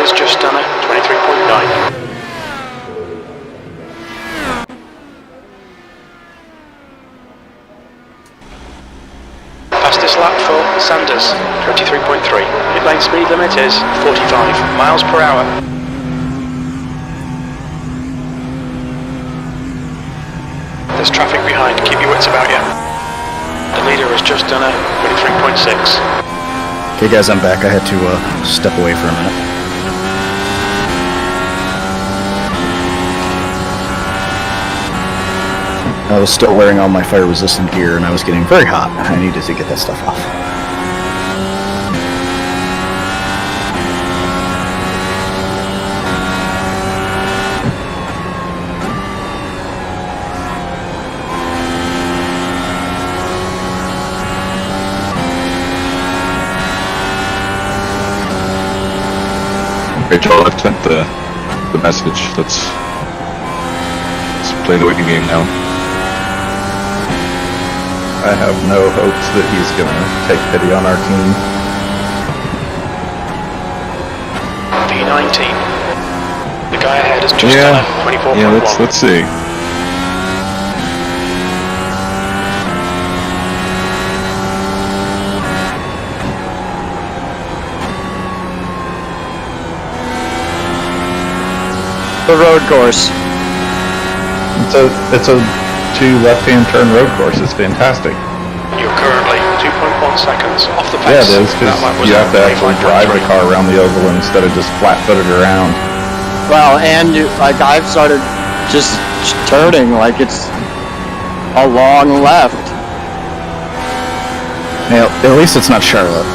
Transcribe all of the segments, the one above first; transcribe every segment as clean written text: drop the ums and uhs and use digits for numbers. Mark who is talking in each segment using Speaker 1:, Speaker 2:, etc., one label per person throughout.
Speaker 1: has just done a 23.9. Fastest lap for Sanders, 23.3. Pit lane speed limit is 45 miles per hour. There's traffic behind, keep your wits about you. The leader has just done a 23.6.
Speaker 2: Okay guys, I'm back. I had to step away for a minute. I was still wearing all my fire-resistant gear and I was getting very hot. I needed to get that stuff off.
Speaker 3: Okay, Joel, I've sent the message. Let's play the waiting game now.
Speaker 4: I have no hopes that he's going to take pity on our team.
Speaker 1: P19. The guy ahead has just done a 24.1.
Speaker 3: Yeah, let's see.
Speaker 5: The road course.
Speaker 4: It's a 2 left-hand turn road course. It's fantastic.
Speaker 1: You're currently 2.1 seconds off the
Speaker 4: Yeah,
Speaker 1: pace.
Speaker 4: it is, because you have to actually drive the car around the oval instead of just flat-footed around.
Speaker 5: Well, and like I've started just turning like it's a long left.
Speaker 2: Yeah, at least it's not Charlotte.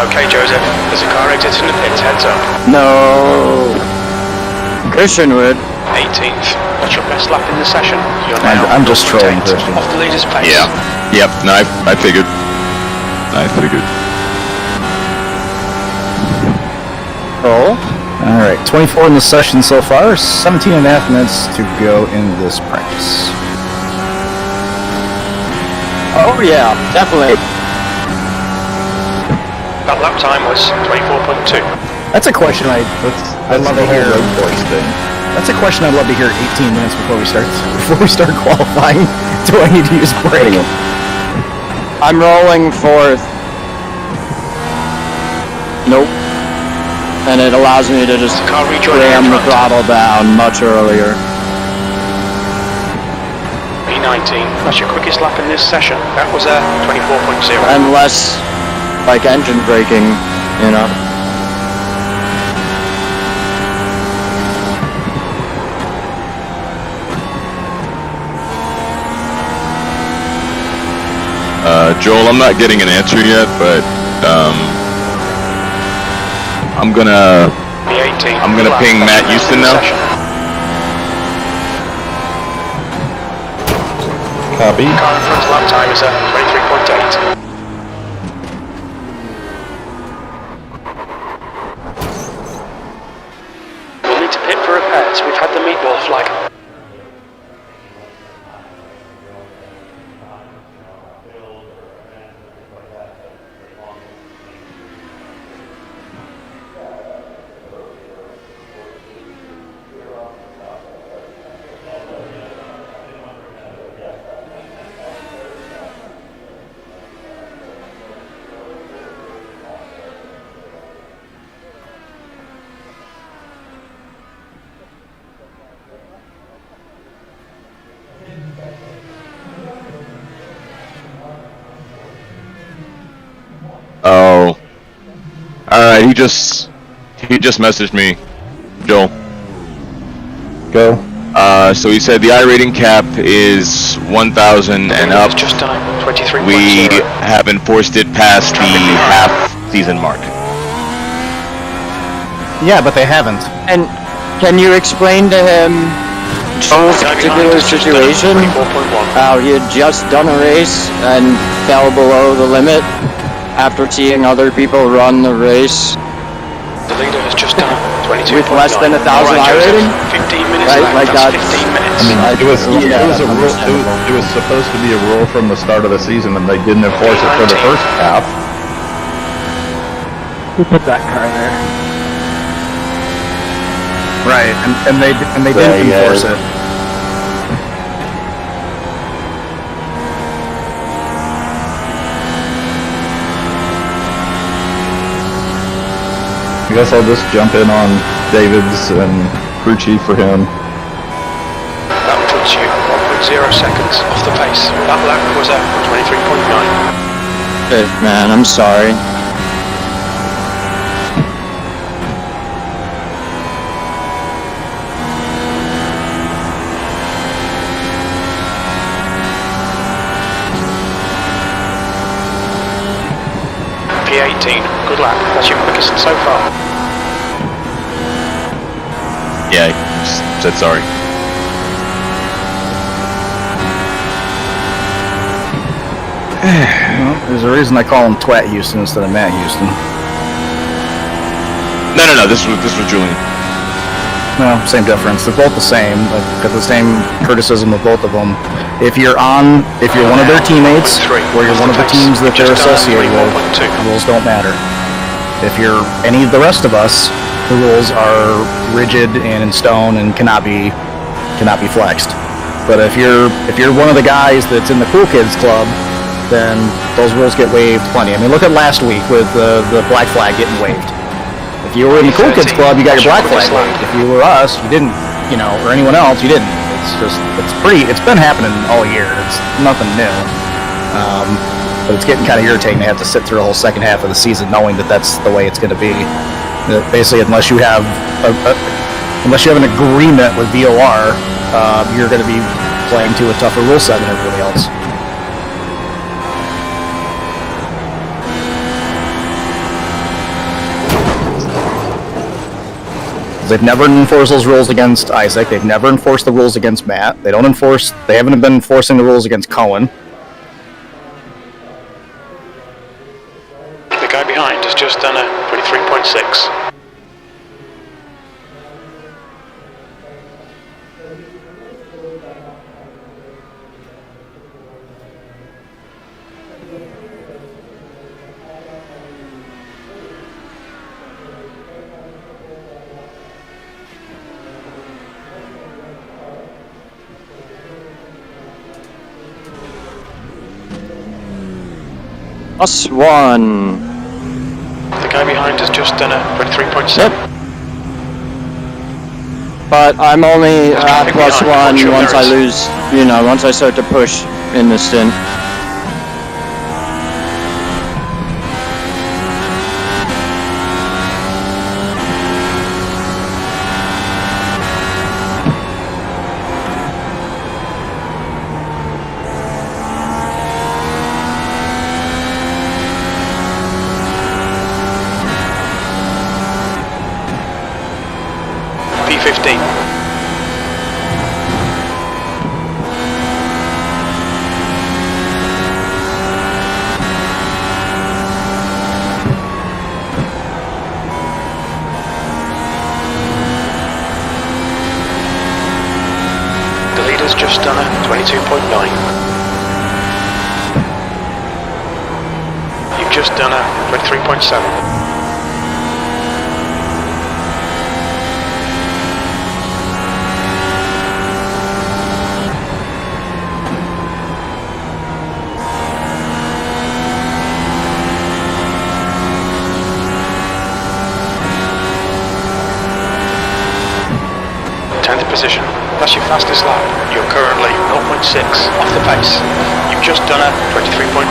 Speaker 1: Okay, Joseph, there's a car exit in the pits, heads up.
Speaker 5: No. Christian would.
Speaker 1: 18th. What's your best lap in the session? You're now
Speaker 2: I'm just trolling
Speaker 1: 0.8
Speaker 2: Christian.
Speaker 1: off the leader's pace.
Speaker 3: Yeah. Yep. No, I figured.
Speaker 5: Oh.
Speaker 2: Alright, 24 in the session so far, 17 and a half minutes to go in this practice.
Speaker 5: Oh yeah, definitely.
Speaker 1: That lap time was 24.2.
Speaker 2: That's a question I'd love to hear.
Speaker 4: Road course thing.
Speaker 2: That's a question I'd love to hear 18 minutes before we start qualifying. Do I need to use brake?
Speaker 5: I'm rolling fourth. Nope. And it allows me to just
Speaker 1: Car rejoining
Speaker 5: ram
Speaker 1: in
Speaker 5: the
Speaker 1: front.
Speaker 5: throttle down much earlier.
Speaker 1: P19. That's your quickest lap in this session. That was a 24.0.
Speaker 5: And less like engine braking, you know.
Speaker 3: Joel, I'm not getting an answer yet, but I'm gonna
Speaker 1: P18.
Speaker 3: ping Matt Houston now.
Speaker 4: Copy.
Speaker 1: Car in front's lap time is a 23.8. We'll need to pit for repairs. We've had the meatball flag.
Speaker 3: Oh. Alright, he just messaged me, Joel.
Speaker 4: Go.
Speaker 3: So he said the iRating cap is 1,000 and up.
Speaker 1: Just done 23.0.
Speaker 3: We have enforced it past the half-season mark.
Speaker 2: Yeah, but they haven't.
Speaker 5: And can you explain to him Joel's particular situation? How he had just done a race and fell below the limit after seeing other people run the race.
Speaker 1: The leader has just done 22.9.
Speaker 5: With less than 1,000 iRating?
Speaker 1: 15 minutes
Speaker 5: Right,
Speaker 1: left.
Speaker 5: like
Speaker 1: That's
Speaker 5: that's-
Speaker 1: 15 minutes.
Speaker 4: I mean, it was a
Speaker 5: that's
Speaker 4: rule. It was supposed to be a rule from the start of the season, and they didn't enforce it for the first half.
Speaker 5: Who put that car there?
Speaker 2: Right, and they didn't
Speaker 5: Yeah,
Speaker 2: enforce
Speaker 5: yeah.
Speaker 2: it.
Speaker 4: I guess I'll just jump in on David's and crew chief for him.
Speaker 1: That puts you 1.0 seconds off the pace. That lap was a 23.9.
Speaker 5: Hey, man, I'm sorry.
Speaker 1: P18, good lap. That's your quickest so far.
Speaker 3: Yeah, I just said sorry.
Speaker 2: Well, there's a reason I call him Twat Houston instead of Matt Houston.
Speaker 3: No. This was Julian.
Speaker 2: No, same difference. They're both the same. I've got the same criticism of both of them. If you're one of their teammates, or you're one of the teams that they're associated with, the rules don't matter. If you're any of the rest of us, the rules are rigid and in stone and cannot be flexed. But if you're one of the guys that's in the cool kids club, then those rules get waived plenty. I mean, look at last week with the black flag getting waived. If you were in the cool kids club, you got your black flag waived. If you were us, you didn't, or anyone else, you didn't. It's been happening all year. It's nothing new. But it's getting kind of irritating to have to sit through the whole second half of the season knowing that that's the way it's going to be. That basically, unless you have an agreement with VOR, you're going to be playing to a tougher rule set than everybody else. They've never enforced those rules against Isaac. They've never enforced the rules against Matt. They haven't been enforcing the rules against Cohen.
Speaker 1: The guy behind has just done a 23.6.
Speaker 5: +1.
Speaker 1: The guy behind has just done a 23.7.
Speaker 5: Yep. But I'm only at +1 once I lose, once I start to push in the stint.
Speaker 1: P15. The leader's just done a 22.9. You've just done a 23.7. Position. That's your fastest lap. You're currently 0.6 off the pace. You've just done a 23.5.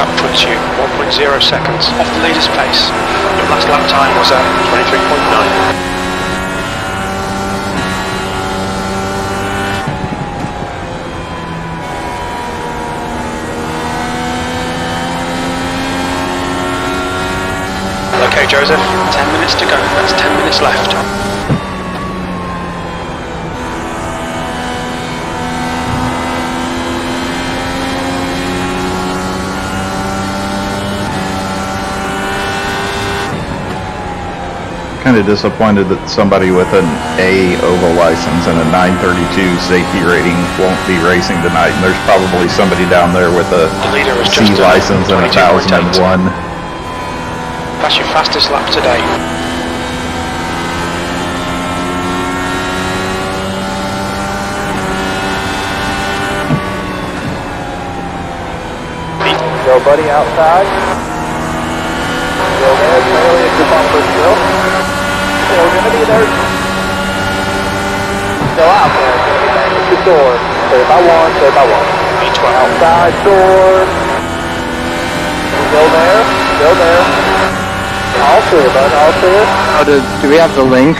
Speaker 1: That puts you 1.0 seconds off the leader's pace. Your last lap time was at 23.9. Okay, Joseph, 10 minutes to go. That's 10 minutes left.
Speaker 4: kind of disappointed that somebody with an A oval license and a 932 safety rating won't be racing tonight. And there's probably somebody down there with a
Speaker 1: The leader is
Speaker 4: C
Speaker 1: just
Speaker 4: license and a 1001.
Speaker 1: That's your fastest lap today.
Speaker 6: Go, buddy, outside. Go there, clearly it's the bumper still. Still gonna be there. Still out there, it's gonna be back at the door. Stay by one, stay by one. Outside door. Go there, go there. All clear, bud, all clear.
Speaker 5: Do we have the link?